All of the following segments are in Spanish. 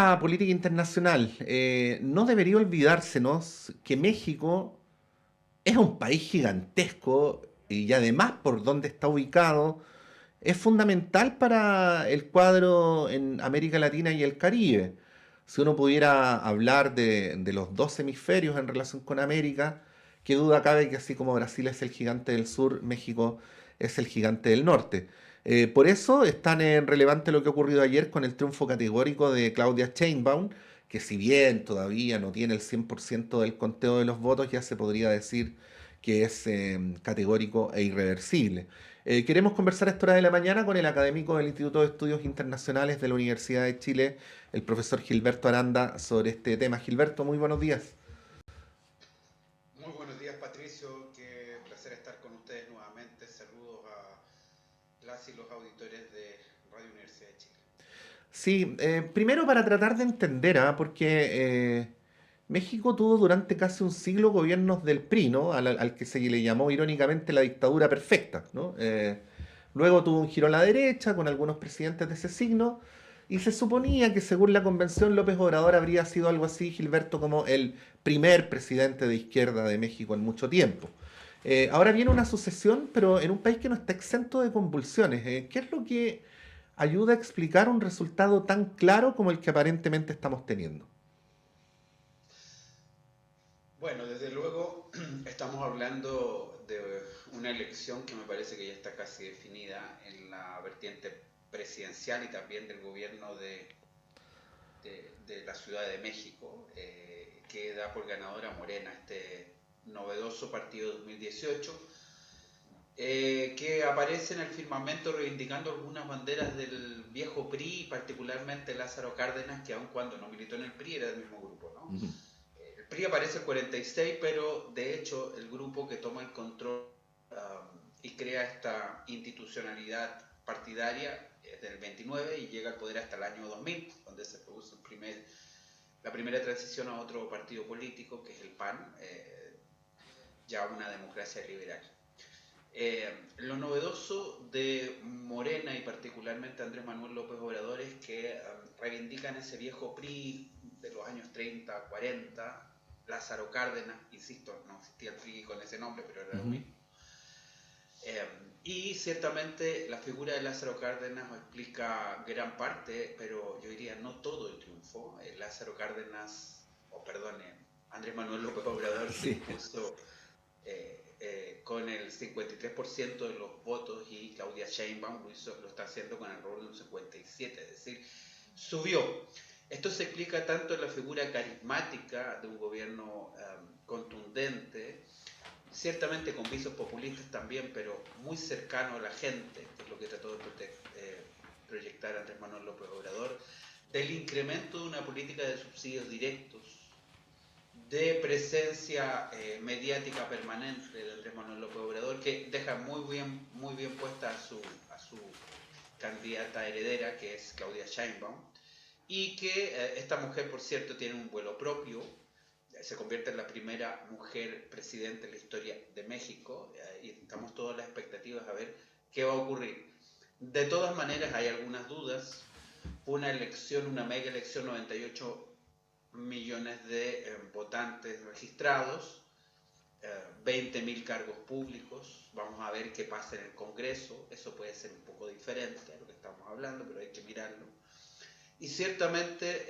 La política internacional. No debería olvidársenos que México es un país gigantesco y además por donde está ubicado es fundamental para el cuadro en América Latina y el Caribe. Si uno pudiera hablar de los dos hemisferios en relación con América, qué duda cabe que así como Brasil es el gigante del sur, México es el gigante del norte. Por eso es tan relevante lo que ha ocurrido ayer con el triunfo categórico de Claudia Sheinbaum, que si bien todavía no tiene el 100% del conteo de los votos, ya se podría decir que es categórico e irreversible. Queremos conversar a esta hora de la mañana con el académico del Instituto de Estudios Internacionales de la Universidad de Chile, el profesor Gilberto Aranda, sobre este tema. Gilberto, muy buenos días. Muy buenos días, Patricio. Qué placer estar con ustedes nuevamente. Saludos a las y los auditores de Radio Universidad de Chile. Sí, primero para tratar de entender, México tuvo durante casi un siglo gobiernos del PRI, ¿no? Al que se le llamó irónicamente la dictadura perfecta, ¿no? Luego tuvo un giro a la derecha con algunos presidentes de ese signo y se suponía que según la convención López Obrador habría sido algo así, Gilberto, como el primer presidente de izquierda de México en mucho tiempo. Ahora viene una sucesión, pero en un país que no está exento de convulsiones. ¿Qué es lo que ayuda a explicar un resultado tan claro como el que aparentemente estamos teniendo? Bueno, desde luego estamos hablando de una elección que me parece que ya está casi definida en la vertiente presidencial y también del gobierno de la Ciudad de México, que da por ganadora Morena, este novedoso partido 2018 que aparece en el firmamento reivindicando algunas banderas del viejo PRI, particularmente Lázaro Cárdenas, que aun cuando no militó en el PRI era del mismo grupo, ¿no? Ujú. El PRI aparece el 46, pero de hecho el grupo que toma el control y crea esta institucionalidad partidaria es del 29 y llega al poder hasta el año 2000, donde se produce la primera transición a otro partido político, que es el PAN, ya una democracia liberal. Lo novedoso de Morena y particularmente Andrés Manuel López Obrador es que reivindican ese viejo PRI de los años 30, 40, Lázaro Cárdenas, insisto, no existía el PRI con ese nombre, pero era lo Ujú. mismo. Eh, y ciertamente la figura de Lázaro Cárdenas explica gran parte, pero yo diría no todo el triunfo. Lázaro Cárdenas, o perdone, Andrés Manuel López Obrador se Sí. impuso con el 53% de los votos y Claudia Sheinbaum lo está haciendo con el rol de un 57%, es decir, subió. Esto se explica tanto en la figura carismática de un gobierno contundente, ciertamente con visos populistas también, pero muy cercano a la gente, que es lo que trató de proyectar Andrés Manuel López Obrador, del incremento de una política de subsidios directos, de presencia mediática permanente de Andrés Manuel López Obrador, que deja muy bien puesta a su candidata heredera, que es Claudia Sheinbaum, y que esta mujer, por cierto, tiene un vuelo propio, se convierte en la primera mujer presidente en la historia de México, y estamos todas las expectativas a ver qué va a ocurrir. De todas maneras, hay algunas dudas. Fue una elección, una mega elección, 98 millones de votantes registrados, 20.000 cargos públicos. Vamos a ver qué pasa en el Congreso. Eso puede ser un poco diferente a lo que estamos hablando, pero hay que mirarlo. Y ciertamente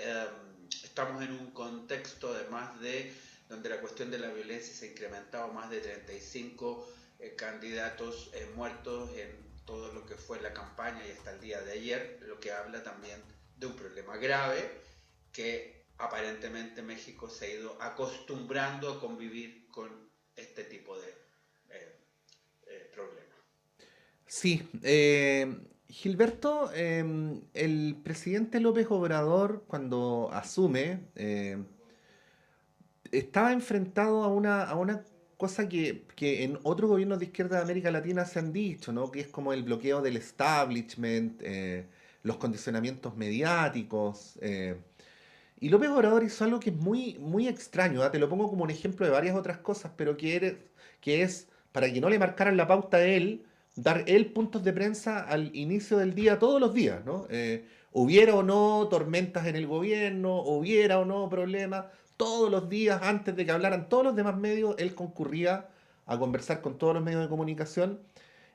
estamos en un contexto, además de donde la cuestión de la violencia se ha incrementado, más de 35 candidatos muertos en todo lo que fue la campaña y hasta el día de ayer, lo que habla también de un problema grave que aparentemente México se ha ido acostumbrando a convivir con este tipo de problemas. Sí, Gilberto, el presidente López Obrador, cuando asume, estaba enfrentado a una cosa que en otros gobiernos de izquierda de América Latina se han dicho, ¿no? Que es como el bloqueo del establishment, los condicionamientos mediáticos. Y López Obrador hizo algo que es muy extraño, ¿ah? Te lo pongo como un ejemplo de varias otras cosas, pero que es, para que no le marcaran la pauta a él, dar él puntos de prensa al inicio del día, todos los días, ¿no? Hubiera o no tormentas en el gobierno, hubiera o no problemas, todos los días antes de que hablaran todos los demás medios, él concurría a conversar con todos los medios de comunicación.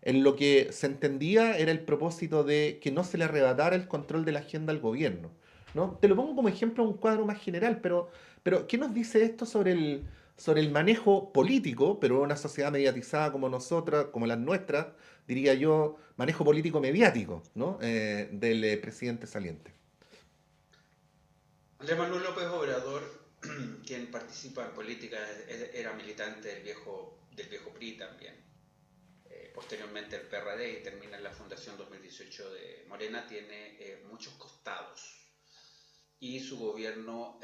En lo que se entendía era el propósito de que no se le arrebatara el control de la agenda al gobierno, ¿no? Te lo pongo como ejemplo, un cuadro más general, pero ¿qué nos dice esto sobre el manejo político, pero en una sociedad mediatizada como nosotras, como las nuestras, diría yo, manejo político mediático, ¿no? Del presidente saliente? Andrés Manuel López Obrador, quien participa en política, era militante del viejo PRI también. Posteriormente el PRD y termina en la Fundación 2018 de Morena, tiene muchos costados y su gobierno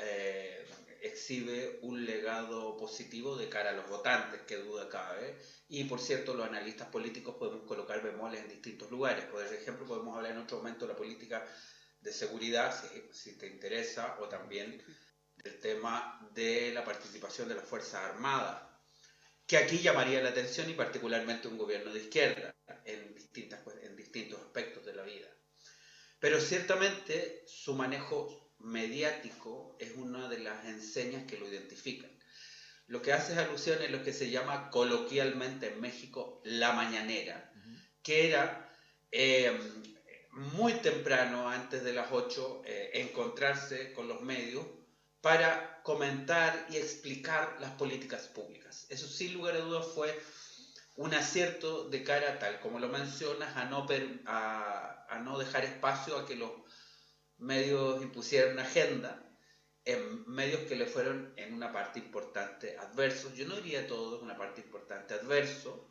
exhibe un legado positivo de cara a los votantes, que duda cabe. Y por cierto, los analistas políticos podemos colocar bemoles en distintos lugares. Por ejemplo, podemos hablar en otro momento de la política de seguridad, si te interesa, o también del tema de la participación de las Fuerzas Armadas, que aquí llamaría la atención y particularmente un gobierno de izquierda en distintos aspectos de la vida. Pero ciertamente su manejo mediático es una de las enseñas que lo identifican. Lo que hace es alusión en lo que se llama coloquialmente en México la mañanera, que era muy temprano, antes de las 8, encontrarse con los medios para comentar y explicar las políticas públicas. Eso sin lugar a dudas fue un acierto de cara, tal como lo mencionas, a no dejar espacio a que los medios impusieran una agenda, en medios que le fueron en una parte importante adversos. Yo no diría todo, una parte importante adverso.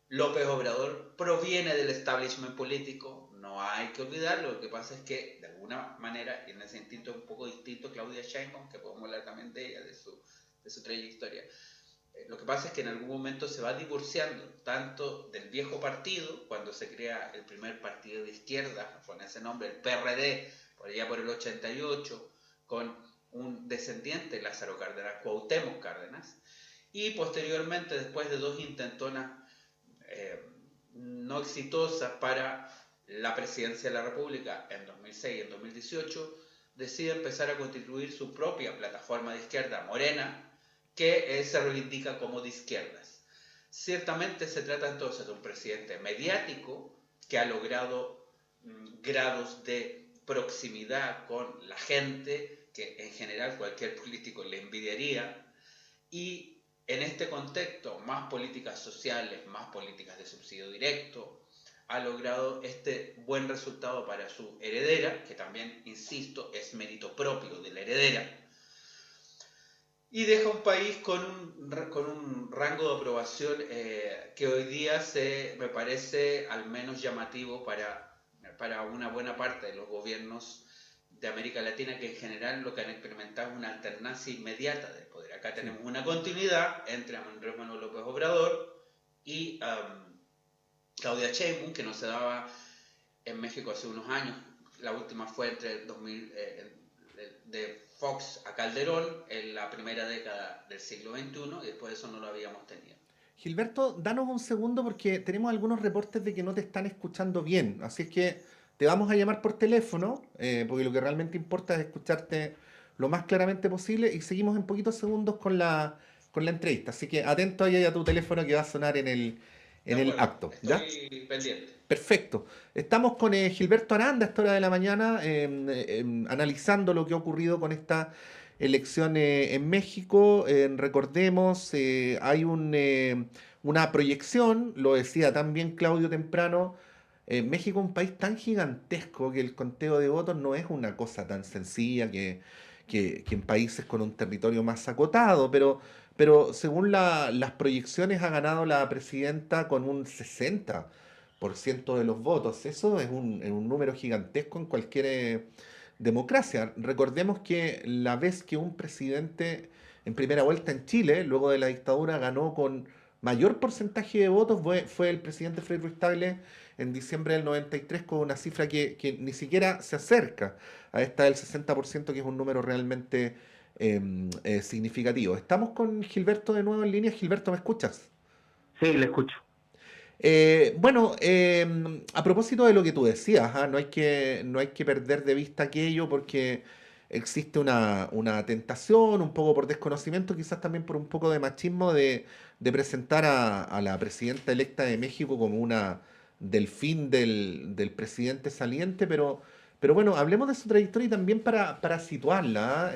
López Obrador proviene del establishment político, no hay que olvidarlo. Lo que pasa es que, de alguna manera, y en ese sentido es un poco distinto Claudia Sheinbaum, que podemos hablar también de ella, de su trayectoria. Lo que pasa es que en algún momento se va divorciando tanto del viejo partido, cuando se crea el primer partido de izquierda, con ese nombre, el PRD, por allá por el 88, con un descendiente, Lázaro Cárdenas, Cuauhtémoc Cárdenas, y posteriormente, después de dos intentonas no exitosas para la presidencia de la República en 2006 y en 2018, decide empezar a constituir su propia plataforma de izquierda, Morena, que se reivindica como de izquierdas. Ciertamente se trata entonces de un presidente mediático que ha logrado grados de proximidad con la gente que en general cualquier político le envidiaría, y en este contexto, más políticas sociales, más políticas de subsidio directo, ha logrado este buen resultado para su heredera, que también, insisto, es mérito propio de la heredera, y deja un país con un rango de aprobación que hoy día me parece al menos llamativo para una buena parte de los gobiernos de América Latina, que en general lo que han experimentado es una alternancia inmediata del poder. Acá tenemos una continuidad entre Andrés Manuel López Obrador y Claudia Sheinbaum, que no se daba en México hace unos años. La última fue entre el 2000, de Fox a Calderón en la primera década del siglo XXI, y después de eso no lo habíamos tenido. Gilberto, danos un segundo porque tenemos algunos reportes de que no te están escuchando bien. Así es que te vamos a llamar por teléfono, porque lo que realmente importa es escucharte lo más claramente posible y seguimos en poquitos segundos con la entrevista. Así que atento ahí a tu teléfono que va a sonar De en el acuerdo, acto, ¿ya? estoy pendiente. Perfecto. Estamos con Gilberto Aranda a esta hora de la mañana, analizando lo que ha ocurrido con esta elección en México. Recordemos, hay una proyección, lo decía también Claudio temprano. México es un país tan gigantesco que el conteo de votos no es una cosa tan sencilla que en países con un territorio más acotado, pero según las proyecciones ha ganado la presidenta con un 60% de los votos. Eso es un número gigantesco en cualquier democracia. Recordemos que la vez que un presidente en primera vuelta en Chile, luego de la dictadura, ganó con mayor porcentaje de votos fue el presidente Frei Ruiz-Tagle en diciembre del 93 con una cifra que ni siquiera se acerca a esta del 60%, que es un número realmente significativo. Estamos con Gilberto de nuevo en línea. Gilberto, ¿me escuchas? Sí, le escucho. Bueno, a propósito de lo que tú decías, ¿ah? No hay que perder de vista aquello porque existe una tentación, un poco por desconocimiento, quizás también por un poco de machismo, de presentar a la presidenta electa de México como una delfín del presidente saliente, pero bueno, hablemos de su trayectoria y también para situarla. ¿Ah?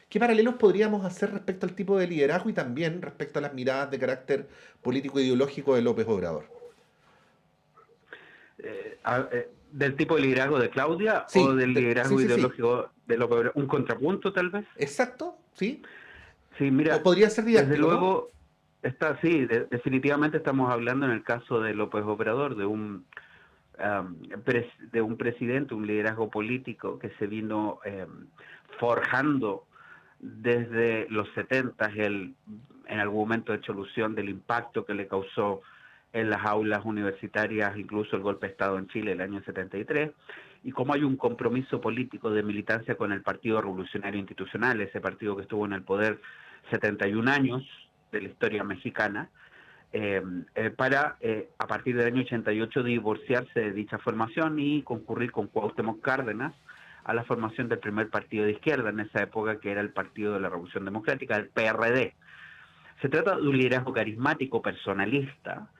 ¿Qué paralelos podríamos hacer respecto al tipo de liderazgo y también respecto a las miradas de carácter político e ideológico de López Obrador? ¿Del tipo de liderazgo de Claudia o Sí, del sí, liderazgo sí, sí. ideológico de López Obrador? ¿Un contrapunto, tal vez? Exacto, sí. Sí, mira, Podría ser desde didáctico, ¿no? luego, sí, definitivamente estamos hablando en el caso de López Obrador de un presidente, un liderazgo político que se vino forjando desde los 70, en algún momento hecho alusión del impacto que le causó en las aulas universitarias, incluso el golpe de Estado en Chile el año 73, y cómo hay un compromiso político de militancia con el Partido Revolucionario Institucional, ese partido que estuvo en el poder 71 años de la historia mexicana, para, a partir del año 88, divorciarse de dicha formación y concurrir con Cuauhtémoc Cárdenas a la formación del primer partido de izquierda en esa época, que era el Partido de la Revolución Democrática, el PRD. Se trata de un liderazgo carismático, personalista.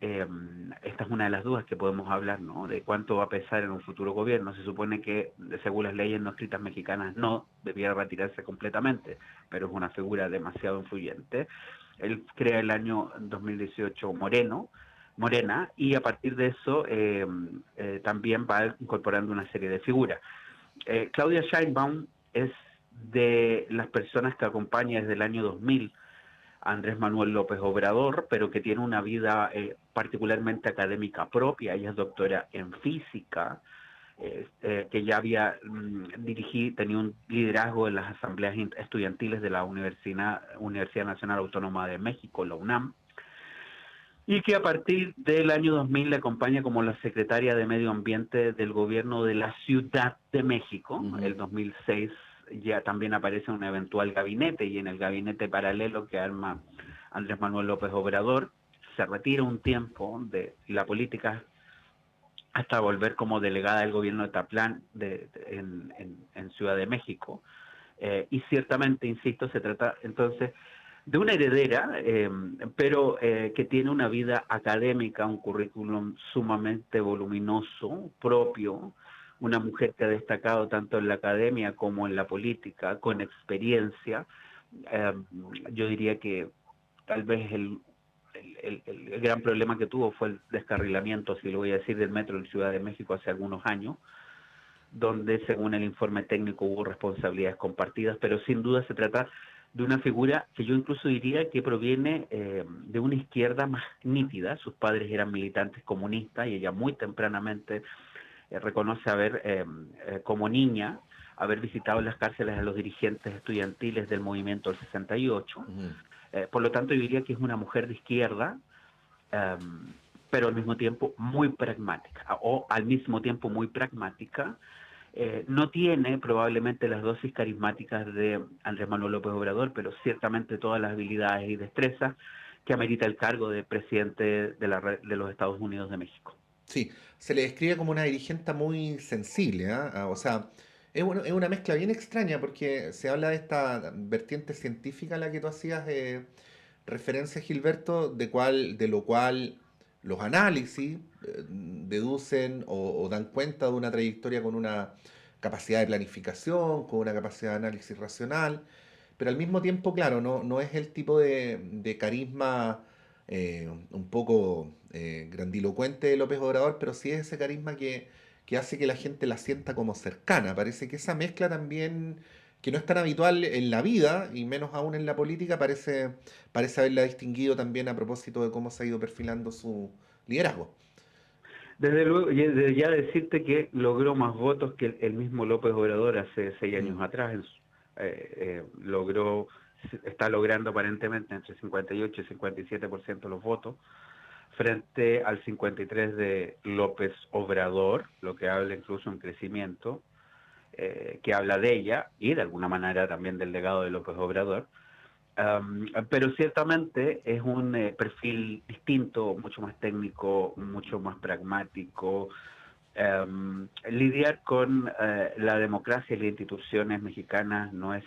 Esta es una de las dudas que podemos hablar, ¿no? De cuánto va a pesar en un futuro gobierno. Se supone que, según las leyes no escritas mexicanas, no debiera retirarse completamente, pero es una figura demasiado influyente. Él crea el año 2018 Morena, y a partir de eso también va incorporando una serie de figuras. Claudia Sheinbaum es de las personas que acompaña desde el año 2000 a Andrés Manuel López Obrador, pero que tiene una vida particularmente académica propia. Ella es doctora en física, que ya había tenía un liderazgo en las asambleas estudiantiles de la Universidad Nacional Autónoma de México, la UNAM, y que a partir del año 2000 le acompaña como la secretaria de Medio Ambiente del gobierno de la Ciudad de México. Ujú. El 2006 ya también aparece un eventual gabinete, y en el gabinete paralelo que arma Andrés Manuel López Obrador se retira un tiempo de la política hasta volver como delegada del gobierno de Taplán en Ciudad de México. Y ciertamente, insisto, se trata entonces de una heredera, pero que tiene una vida académica, un currículum sumamente voluminoso, propio, una mujer que ha destacado tanto en la academia como en la política, con experiencia. Eh, yo diría que tal vez el gran problema que tuvo fue el descarrilamiento, si lo voy a decir, del metro en Ciudad de México hace algunos años, donde según el informe técnico hubo responsabilidades compartidas, pero sin duda se trata de una figura que yo incluso diría que proviene de una izquierda más nítida. Sus padres eran militantes comunistas y ella muy tempranamente reconoce haber, como niña, haber visitado las cárceles a los dirigentes estudiantiles del movimiento del 68. Ujú. Por lo tanto, yo diría que es una mujer de izquierda, eh, pero al mismo tiempo muy pragmática, o al mismo tiempo muy pragmática. No tiene probablemente las dosis carismáticas de Andrés Manuel López Obrador, pero ciertamente todas las habilidades y destrezas que amerita el cargo de presidente de los Estados Unidos de México. Sí, se le describe como una dirigente muy sensible, ¿ah? O sea, es una mezcla bien extraña porque se habla de esta vertiente científica a la que tú hacías referencia, Gilberto, de lo cual los análisis deducen o dan cuenta de una trayectoria con una capacidad de planificación, con una capacidad de análisis racional, pero al mismo tiempo, claro, no es el tipo de carisma un poco grandilocuente de López Obrador, pero sí es ese carisma que hace que la gente la sienta como cercana. Parece que esa mezcla también, que no es tan habitual en la vida, y menos aún en la política, parece haberla distinguido también a propósito de cómo se ha ido perfilando su liderazgo. Desde luego, y desde ya decirte que logró más votos que el mismo López Obrador hace 6 años Mm. atrás. Logró, está logrando aparentemente entre 58 y 57% de los votos, frente al 53% de López Obrador, lo que habla incluso en crecimiento, que habla de ella y de alguna manera también del legado de López Obrador. Pero ciertamente es un perfil distinto, mucho más técnico, mucho más pragmático. Lidiar con la democracia y las instituciones mexicanas no es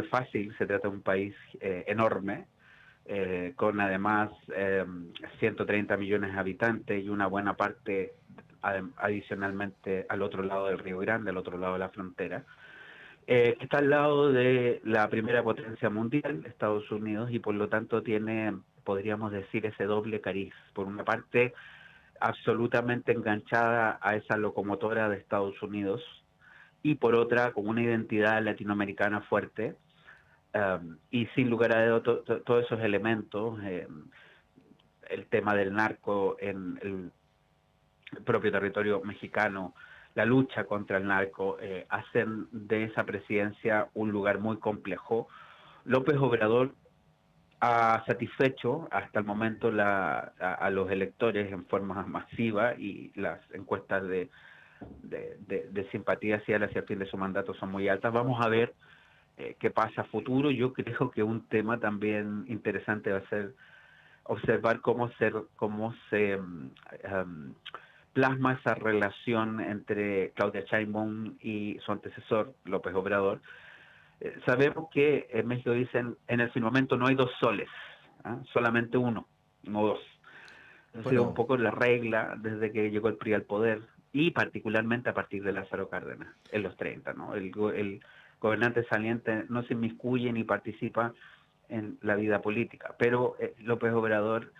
fácil. Se trata de un país enorme, con además 130 millones de habitantes y una buena parte adicionalmente al otro lado del Río Grande, al otro lado de la frontera, que está al lado de la primera potencia mundial, Estados Unidos, y por lo tanto tiene, podríamos decir, ese doble cariz. Por una parte, absolutamente enganchada a esa locomotora de Estados Unidos, y por otra, con una identidad latinoamericana fuerte, y sin lugar a dudas, todos esos elementos, el tema del narco en el propio territorio mexicano, la lucha contra el narco, hacen de esa presidencia un lugar muy complejo. López Obrador ha satisfecho hasta el momento a los electores en forma masiva, y las encuestas de simpatía hacia él, hacia el fin de su mandato, son muy altas. Vamos a ver qué pasa a futuro. Yo creo que un tema también interesante va a ser observar cómo se plasma esa relación entre Claudia Sheinbaum y su antecesor, López Obrador. Sabemos que en México dicen, en el firmamento no hay dos soles, solamente uno, no dos. Ha sido un poco la regla desde que llegó el PRI al poder, y particularmente a partir de Lázaro Cárdenas, en los 30, ¿no? El gobernante saliente no se inmiscuye ni participa en la vida política, pero López Obrador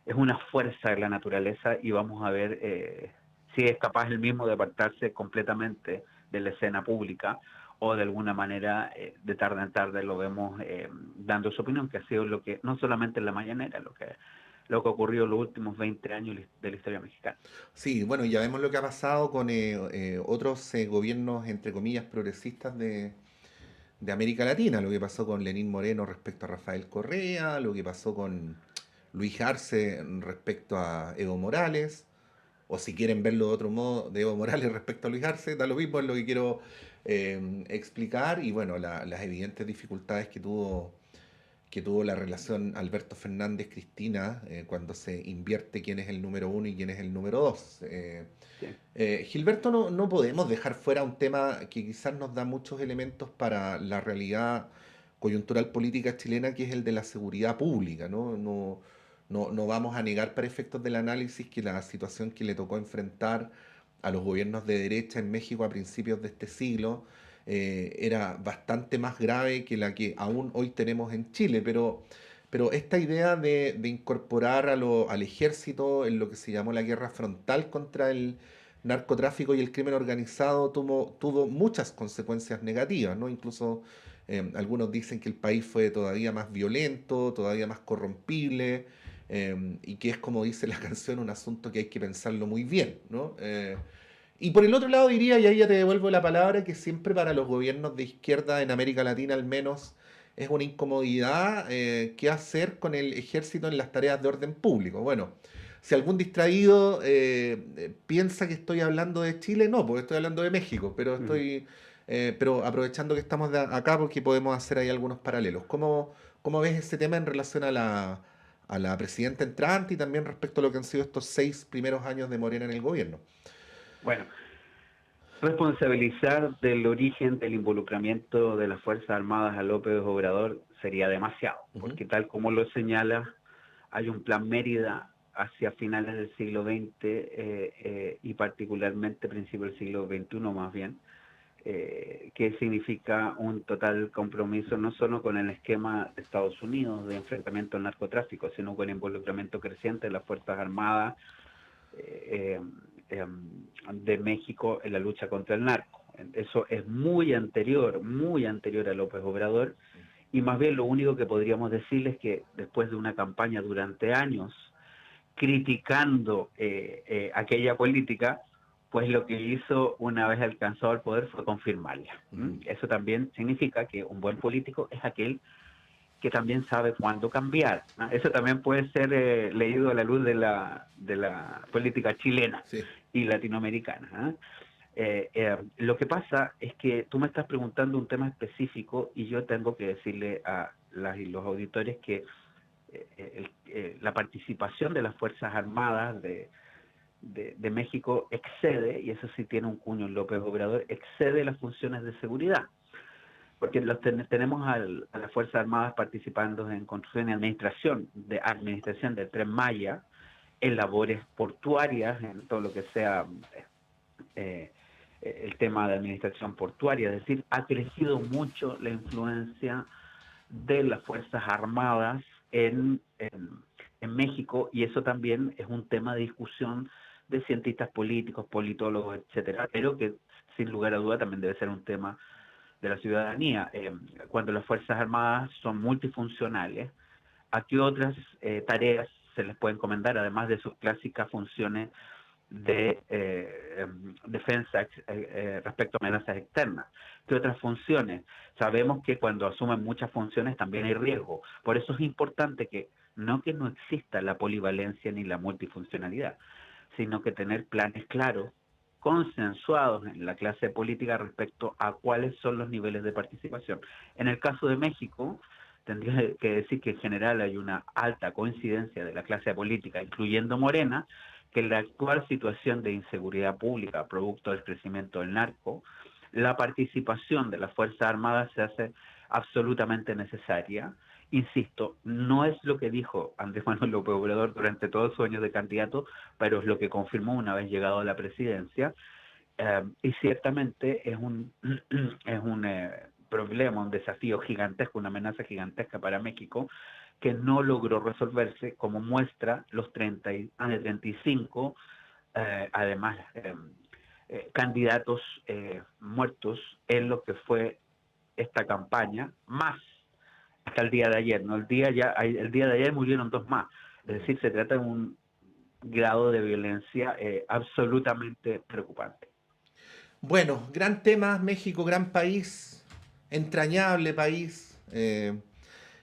es una fuerza de la naturaleza, y vamos a ver si es capaz él mismo de apartarse completamente de la escena pública, o de alguna manera de tarde en tarde lo vemos dando su opinión, que ha sido lo que, no solamente en la mañanera, lo que ocurrió en los últimos 20 años de la historia mexicana. Sí, bueno, ya vemos lo que ha pasado con otros gobiernos, entre comillas, progresistas de América Latina, lo que pasó con Lenín Moreno respecto a Rafael Correa, lo que pasó con Luis Arce respecto a Evo Morales, o si quieren verlo de otro modo, de Evo Morales respecto a Luis Arce, da lo mismo, es lo que quiero explicar, y bueno, las evidentes dificultades que tuvo la relación Alberto Fernández-Cristina cuando se invierte quién es el número uno y quién es el número dos. Sí. Gilberto, no podemos dejar fuera un tema que quizás nos da muchos elementos para la realidad coyuntural política chilena, que es el de la seguridad pública, ¿no? No vamos a negar para efectos del análisis que la situación que le tocó enfrentar a los gobiernos de derecha en México a principios de este siglo era bastante más grave que la que aún hoy tenemos en Chile, pero esta idea de incorporar al ejército en lo que se llamó la guerra frontal contra el narcotráfico y el crimen organizado tuvo muchas consecuencias negativas, ¿no? Incluso algunos dicen que el país fue todavía más violento, todavía más corrompible, y que es, como dice la canción, un asunto que hay que pensarlo muy bien, ¿no? Y por el otro lado diría, y ahí ya te devuelvo la palabra, que siempre para los gobiernos de izquierda en América Latina al menos es una incomodidad qué hacer con el ejército en las tareas de orden público. Bueno, si algún distraído piensa que estoy hablando de Chile, no, porque estoy hablando de México, pero pero aprovechando que estamos acá porque podemos hacer ahí algunos paralelos. ¿Cómo ves ese tema en relación a la presidenta entrante y también respecto a lo que han sido estos 6 primeros años de Morena en el gobierno? Bueno, responsabilizar del origen del involucramiento de las Fuerzas Armadas a López Obrador sería demasiado, Ujú. porque tal como lo señala, hay un plan Mérida hacia finales del siglo XX y particularmente principios del siglo XXI más bien, que significa un total compromiso no solo con el esquema de Estados Unidos de enfrentamiento al narcotráfico, sino con el involucramiento creciente de las Fuerzas Armadas eh, eh, de México en la lucha contra el narco. Eso es muy anterior a López Obrador, y más bien lo único que podríamos decirles es que después de una campaña durante años criticando aquella política, pues lo que hizo una vez alcanzado el poder fue confirmarla. Ujú. Eso también significa que un buen político es aquel que también sabe cuándo cambiar, ¿no? Eso también puede ser leído a la luz de la política chilena Sí. y latinoamericana, ¿no? Lo que pasa es que tú me estás preguntando un tema específico y yo tengo que decirle a las y los auditores que la participación de las Fuerzas Armadas de México excede, y eso sí tiene un cuño en López Obrador, excede las funciones de seguridad. Porque tenemos a las Fuerzas Armadas participando en construcción y administración del Tren Maya, en labores portuarias, en todo lo que sea eh, el tema de administración portuaria. Es decir, ha crecido mucho la influencia de las Fuerzas Armadas en México, y eso también es un tema de discusión de cientistas políticos, politólogos, etcétera, pero que sin lugar a duda también debe ser un tema de la ciudadanía. Cuando las Fuerzas Armadas son multifuncionales, ¿a qué otras tareas se les puede encomendar, además de sus clásicas funciones de defensa respecto a amenazas externas? ¿Qué otras funciones? Sabemos que cuando asumen muchas funciones también hay riesgo. Por eso es importante que no exista la polivalencia ni la multifuncionalidad, sino que tener planes claros, consensuados en la clase política respecto a cuáles son los niveles de participación. En el caso de México, tendría que decir que en general hay una alta coincidencia de la clase política, incluyendo Morena, que en la actual situación de inseguridad pública, producto del crecimiento del narco, la participación de las Fuerzas Armadas se hace absolutamente necesaria. Insisto, no es lo que dijo Andrés Manuel López Obrador durante todos sus años de candidato, pero es lo que confirmó una vez llegado a la presidencia, y ciertamente es un, es un problema, un desafío gigantesco, una amenaza gigantesca para México, que no logró resolverse, como muestra los 35, además, candidatos muertos en lo que fue esta campaña, más hasta el día de ayer, ¿no? El día de ayer murieron 2 más. Es decir, se trata de un grado de violencia absolutamente preocupante. Bueno, gran tema, México, gran país, entrañable país.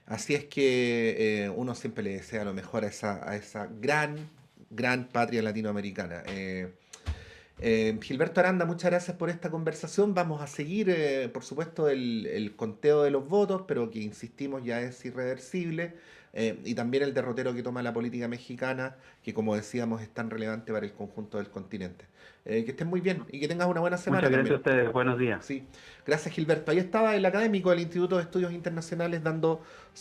Así es que uno siempre le desea lo mejor a esa gran patria latinoamericana. Gilberto Aranda, muchas gracias por esta conversación. Vamos a seguir, por supuesto, el conteo de los votos, pero que insistimos ya es irreversible. Y también el derrotero que toma la política mexicana, que como decíamos es tan relevante para el conjunto del continente. Que estén muy bien y que tengas una buena semana Muchas gracias también. a ustedes, buenos días. Sí, gracias Gilberto. Ahí estaba el académico del Instituto de Estudios Internacionales dando